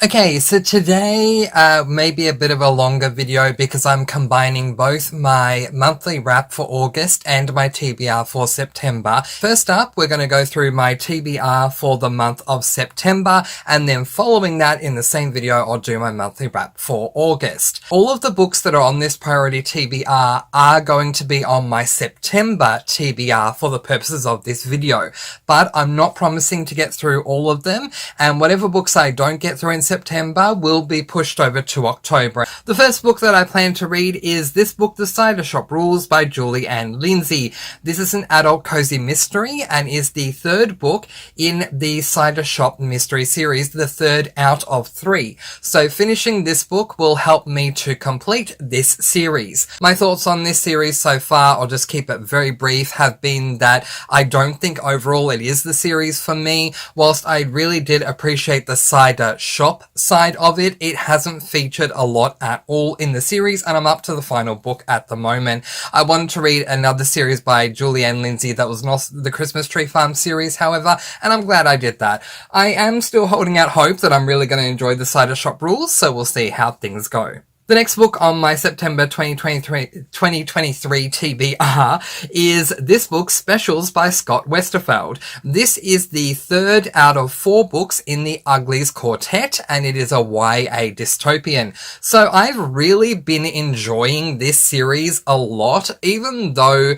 Okay, so today may be a bit of a longer video because I'm combining both my monthly wrap for August and my TBR for September. First up, we're going to go through my TBR for the month of September, and then following that in the same video, I'll do my monthly wrap for August. All of the books that are on this priority TBR are going to be on my September TBR for the purposes of this video, but I'm not promising to get through all of them, and whatever books I don't get through in September will be pushed over to October. The first book that I plan to read is this book, The Cider Shop Rules by Julie Ann Lindsay. This is an adult cozy mystery and is the third book in the Cider Shop mystery series, the third out of 3. So finishing this book will help me to complete this series. My thoughts on this series so far, I'll just keep it very brief, have been that I don't think overall it is the series for me. Whilst I really did appreciate the Cider Shop side of it, it hasn't featured a lot at all in the series, and I'm up to the final book at the moment. I wanted to read another series by Julie Ann Lindsay that was not the Christmas Tree Farm series, however, and I'm glad I did that. I am still holding out hope that I'm really going to enjoy the Cider Shop Rules, so we'll see how things go. The next book on my September 2023 TBR is this book, Specials by Scott Westerfeld. This is the third out of 4 books in the Uglies Quartet, and it is a YA dystopian. So I've really been enjoying this series a lot, even though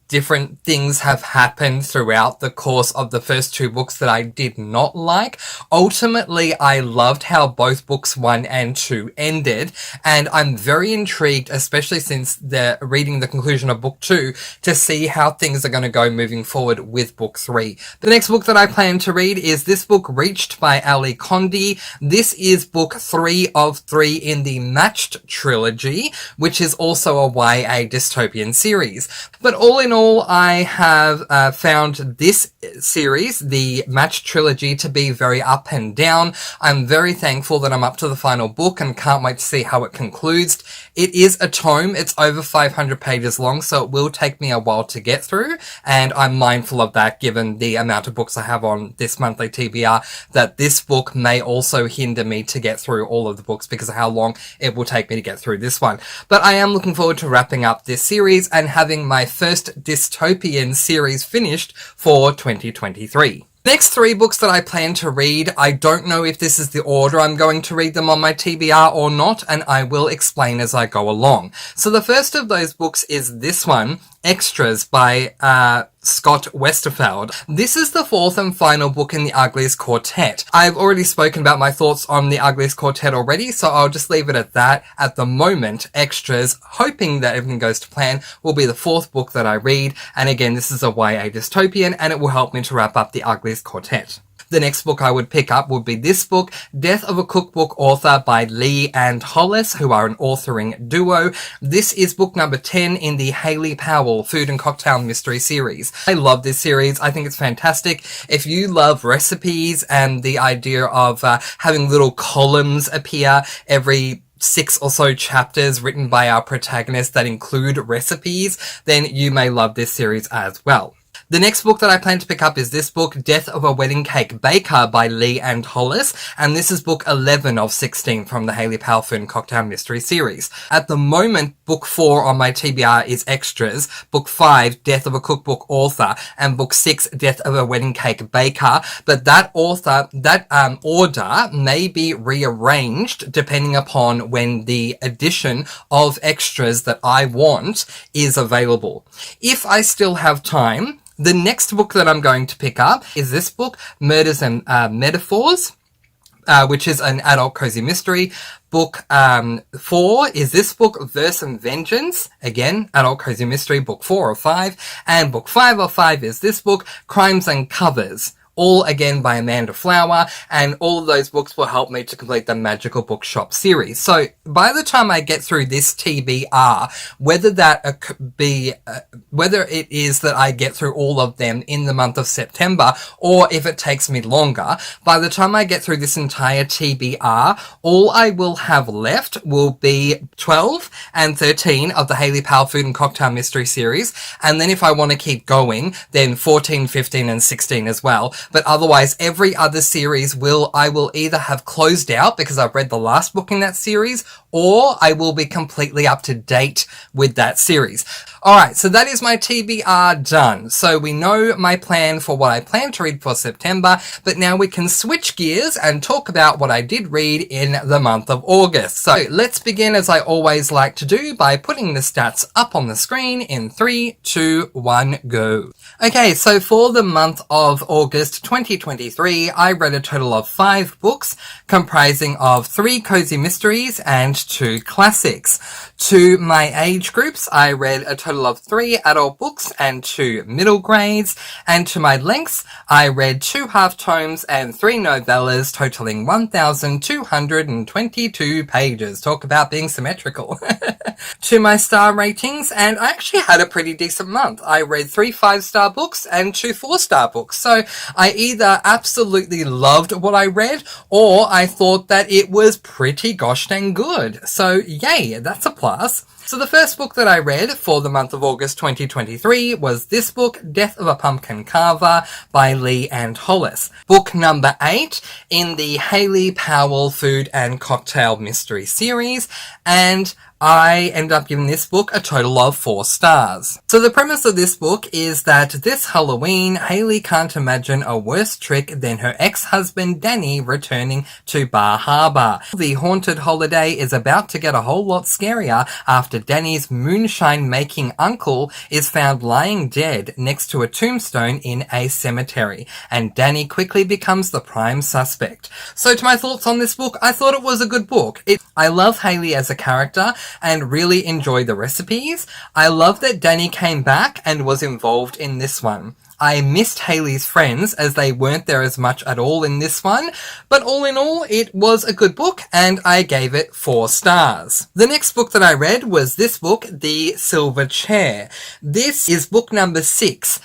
different things have happened throughout the course of the first 2 books that I did not like. Ultimately, I loved how both books 1 and 2 ended, and I'm very intrigued, especially since they're reading the conclusion of book 2, to see how things are going to go moving forward with book 3. The next book that I plan to read is this book, Reached by Ali Condi. This is book 3 of 3 in the Matched trilogy, which is also a YA dystopian series. But all in all, I have found this series, the Matched trilogy, to be very up and down. I'm very thankful that I'm up to the final book and can't wait to see how it concludes. It is a tome. It's over 500 pages long, so it will take me a while to get through, and I'm mindful of that given the amount of books I have on this monthly TBR, that this book may also hinder me to get through all of the books because of how long it will take me to get through this one. But I am looking forward to wrapping up this series and having my first dystopian series finished for 2023. Next 3 books that I plan to read, I don't know if this is the order I'm going to read them on my TBR or not, and I will explain as I go along. So the first of those books is this one, Extras by Scott Westerfeld. This is the 4th and final book in the Uglies Quartet. I've already spoken about my thoughts on the Uglies Quartet already, so I'll just leave it at that. At the moment, Extras, hoping that everything goes to plan, will be the 4th book that I read, and again, this is a YA dystopian, and it will help me to wrap up the Uglies Quartet. The next book I would pick up would be this book, Death of a Cookbook Author by Lee and Hollis, who are an authoring duo. This is book number 10 in the Hayley Powell Food and Cocktail Mystery series. I love this series. I think it's fantastic. If you love recipes and the idea of having little columns appear every 6 or so chapters written by our protagonist that include recipes, then you may love this series as well. The next book that I plan to pick up is this book, Death of a Wedding Cake Baker by Lee and Hollis, and this is book 11 of 16 from the Hayley Powell Food and Cocktail Mystery series. At the moment, book 4 on my TBR is Extras, book 5, Death of a Cookbook Author, and book 6, Death of a Wedding Cake Baker, but that order may be rearranged depending upon when the edition of Extras that I want is available. If I still have time, the next book that I'm going to pick up is this book, Murders and Metaphors, which is an adult cozy mystery. Book 4 is this book, Verse and Vengeance, again, adult cozy mystery, book 4 of 5. And book 5 of 5 is this book, Crimes and Covers, all again by Amanda Flower, and all of those books will help me to complete the Magical Bookshop series. So by the time I get through this TBR, whether it is that I get through all of them in the month of September, or if it takes me longer, by the time I get through this entire TBR, all I will have left will be 12 and 13 of the Hayley Powell Food and Cocktail Mystery series, and then if I want to keep going, then 14, 15 and 16 as well. but otherwise every other series I will either have closed out because I've read the last book in that series, or I will be completely up to date with that series. Alright, so that is my TBR done. So we know my plan for what I plan to read for September, but now we can switch gears and talk about what I did read in the month of August. So let's begin, as I always like to do, by putting the stats up on the screen in 3, 2, 1, go. Okay, so for the month of August 2023, I read a total of 5 books, comprising of 3 cozy mysteries and 2 classics. To my age groups, I read a total of 3 adult books and 2 middle grades, and to my lengths, I read 2 half tomes and 3 novellas, totaling 1,222 pages. Talk about being symmetrical. To my star ratings, and I actually had a pretty decent month. I read 3 5-star books and 2 4-star books. So I either absolutely loved what I read, or I thought that it was pretty gosh dang good. So yay, that's a plus. So the first book that I read for the month of August 2023 was this book, Death of a Pumpkin Carver by Lee and Hollis. Book number 8 in the Hayley Powell Food and Cocktail Mystery series, and I end up giving this book a total of 4 stars. So the premise of this book is that this Halloween, Hayley can't imagine a worse trick than her ex-husband Danny returning to Bar Harbor. The haunted holiday is about to get a whole lot scarier after Danny's moonshine-making uncle is found lying dead next to a tombstone in a cemetery, and Danny quickly becomes the prime suspect. So to my thoughts on this book, I thought it was a good book. I love Hayley as a character and really enjoy the recipes. I love that Danny came back and was involved in this one. I missed Hayley's friends as they weren't there as much at all in this one, but all in all, it was a good book and I gave it 4 stars. The next book that I read was this book, The Silver Chair. This is book number 6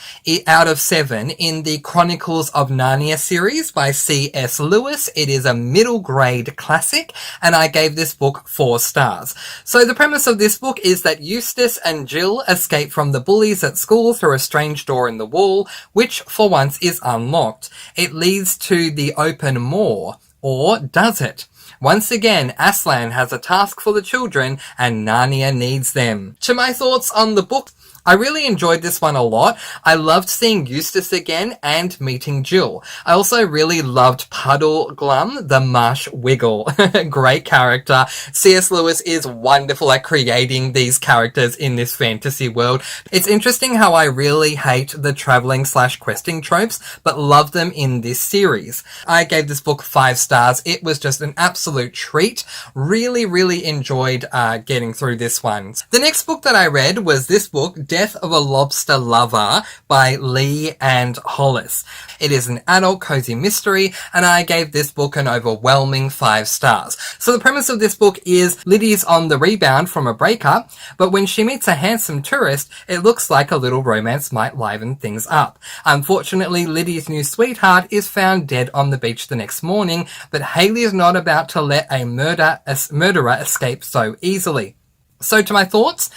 out of 7 in the Chronicles of Narnia series by C.S. Lewis. It is a middle grade classic and I gave this book 4 stars. So the premise of this book is that Eustace and Jill escape from the bullies at school through a strange door in the wall, which for once is unlocked. It leads to the open moor, or does it? Once again, Aslan has a task for the children and Narnia needs them. To my thoughts on the book, I really enjoyed this one a lot. I loved seeing Eustace again and meeting Jill. I also really loved Puddle Glum, the marsh wiggle. Great character. C.S. Lewis is wonderful at creating these characters in this fantasy world. It's interesting how I really hate the traveling/questing tropes, but love them in this series. I gave this book 5 stars. It was just an absolute treat. Really, really enjoyed getting through this one. The next book that I read was this book, Death of a Lobster Lover by Lee and Hollis. It is an adult cozy mystery and I gave this book an overwhelming 5 stars. So the premise of this book is Liddy's on the rebound from a breakup, but when she meets a handsome tourist, it looks like a little romance might liven things up. Unfortunately, Liddy's new sweetheart is found dead on the beach the next morning, but Hayley is not about to let a murderer escape so easily. So to my thoughts,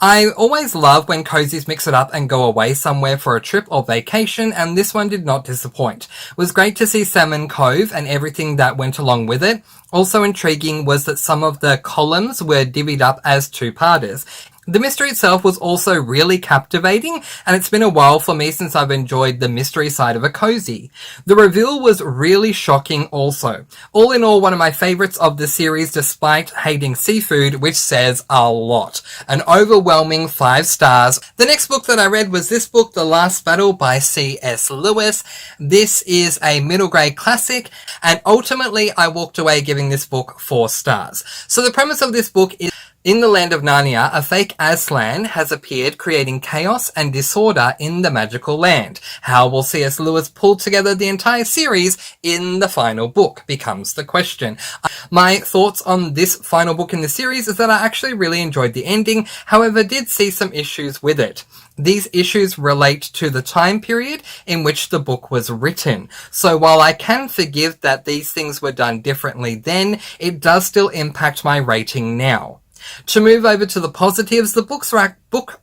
I always love when cozies mix it up and go away somewhere for a trip or vacation, and this one did not disappoint. It was great to see Salmon Cove and everything that went along with it. Also intriguing was that some of the columns were divvied up as 2-parters. The mystery itself was also really captivating, and it's been a while for me since I've enjoyed the mystery side of a cozy. The reveal was really shocking also. All in all, one of my favourites of the series despite hating seafood, which says a lot. An overwhelming 5 stars. The next book that I read was this book, The Last Battle by C.S. Lewis. This is a middle grade classic, and ultimately I walked away giving this book 4 stars. So the premise of this book is, in the land of Narnia, a fake Aslan has appeared, creating chaos and disorder in the magical land. How will C.S. Lewis pull together the entire series in the final book becomes the question. My thoughts on this final book in the series is that I actually really enjoyed the ending, however did see some issues with it. These issues relate to the time period in which the book was written. So while I can forgive that these things were done differently then, it does still impact my rating now. To move over to the positives, the book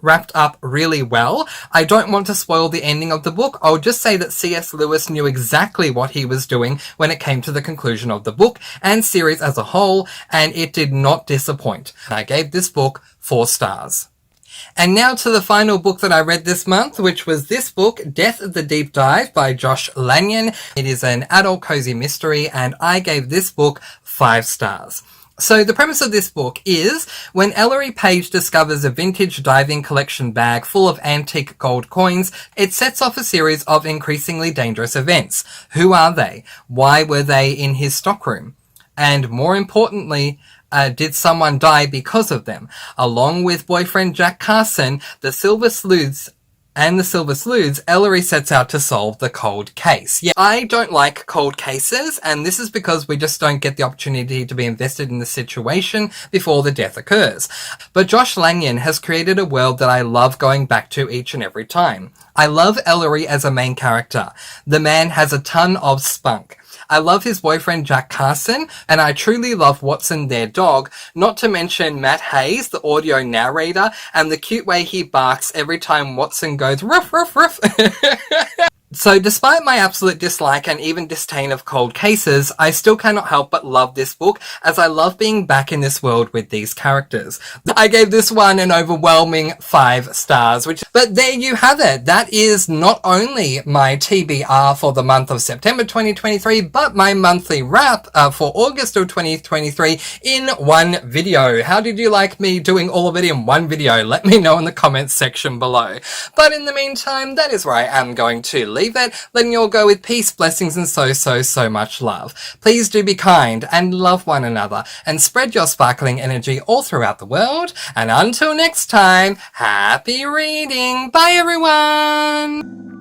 wrapped up really well. I don't want to spoil the ending of the book. I'll just say that C.S. Lewis knew exactly what he was doing when it came to the conclusion of the book and series as a whole, and it did not disappoint. I gave this book 4 stars. And now to the final book that I read this month, which was this book, Death of the Deep Dive by Josh Lanyon. It is an adult cozy mystery, and I gave this book 5 stars. So the premise of this book is, when Ellery Page discovers a vintage diving collection bag full of antique gold coins, it sets off a series of increasingly dangerous events. Who are they? Why were they in his stockroom? And more importantly, did someone die because of them? Along with boyfriend Jack Carson, the Silver Sleuths, Ellery sets out to solve the cold case. Yeah, I don't like cold cases, and this is because we just don't get the opportunity to be invested in the situation before the death occurs. But Josh Lanyon has created a world that I love going back to each and every time. I love Ellery as a main character. The man has a ton of spunk. I love his boyfriend Jack Carson, and I truly love Watson, their dog, not to mention Matt Hayes, the audio narrator, and the cute way he barks every time Watson goes ruff, ruff, ruff. So despite my absolute dislike and even disdain of cold cases, I still cannot help but love this book, as I love being back in this world with these characters. I gave this one an overwhelming 5 stars, but there you have it. That is not only my TBR for the month of September 2023, but my monthly wrap for August of 2023 in one video. How did you like me doing all of it in one video? Let me know in the comments section below. But in the meantime, that is where I am going to leave it, letting you all go with peace, blessings, and so much love. Please do be kind and love one another, and spread your sparkling energy all throughout the world. And until next time, happy reading. Bye everyone!